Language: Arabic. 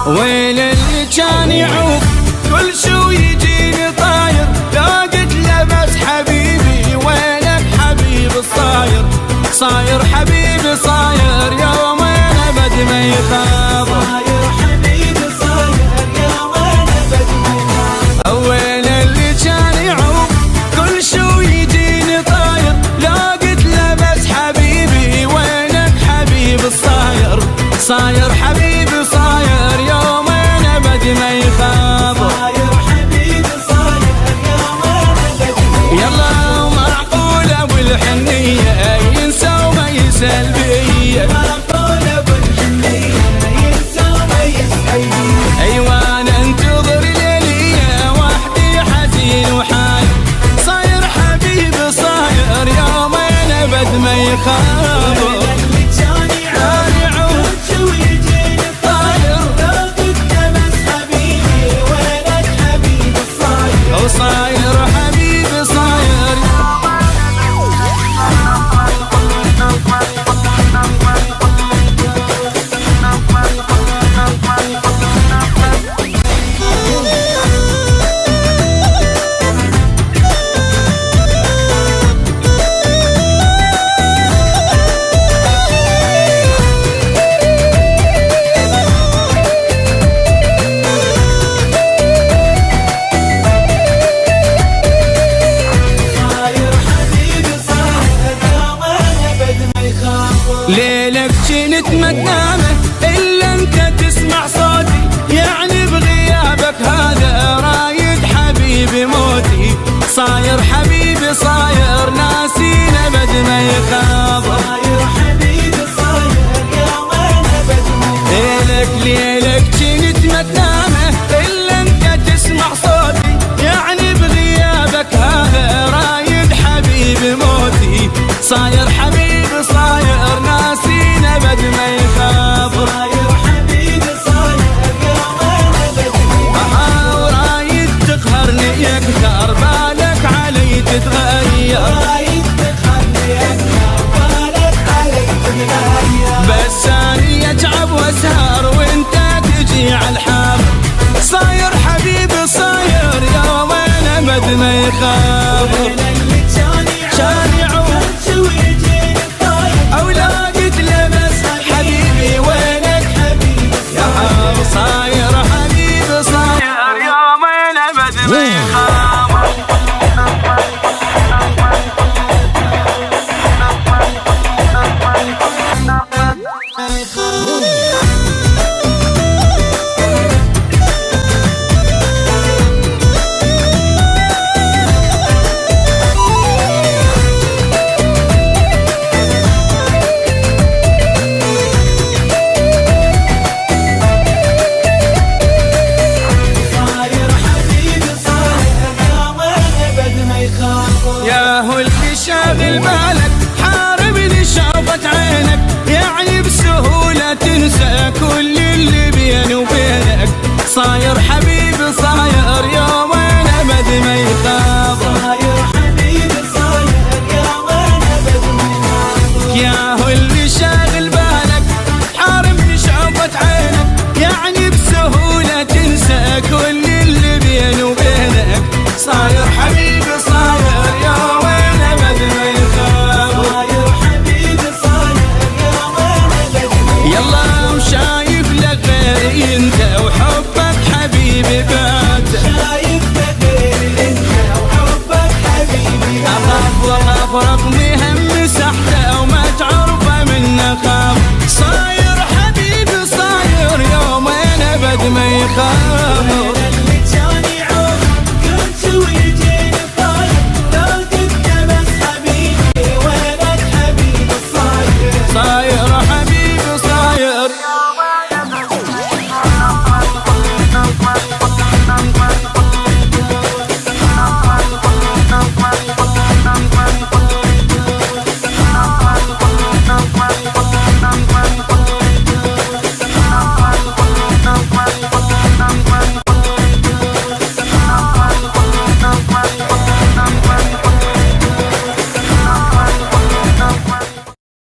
ويل اللي كان يعوق كل شو يجيني طاير، لو قد لمس حبيبي وينك حبيب الصاير، صاير حبيبي صاير يومين ابد ما يخاف، صاير حبيبي صاير يومين ابد ما يخاف. ويل اللي كان يعوق كل شو يجيني طاير، لو قد لمس حبيبي وينك حبيب الصاير، صاير حبيبي صاير يومين ابد ما يخاف، صاير حبيبي صاير يومين ابد ما يخاف. يلا ومعقولة والحنية ينسى وما يسأل بيا، معقولة والحنية ينسى وما يسأل بيا. ايوه انا انتظر ليلية وحدي حزين وحاير، صاير حبيبي صاير يومين ابد ما يخاف. صاير حبيبي صاير ليلك جنت مدامه إلا أنت تسمع صوتي، يعني بغيابك هذا رايد حبيبي موتي، صاير حبيبي صاير ناسين أبد ما يخاف، صاير حبيبي صاير يومين أبد ما يخاف. ليلك جنت مدامه إلا أنت تسمع صوتي، يعني بغيابك هذا رايد حبيبي موتي، صاير حبيبي صاير ناسين ابد ما يخاف، صاير حبيبي صاير يومين ابد ما يخاف. ورايد تقهرني اكثر بالك علي تتغير، رايد تقهرني اكثر بالك علي تتغير، بس اني اتعب واسهر وانت تجي على الحافر، صاير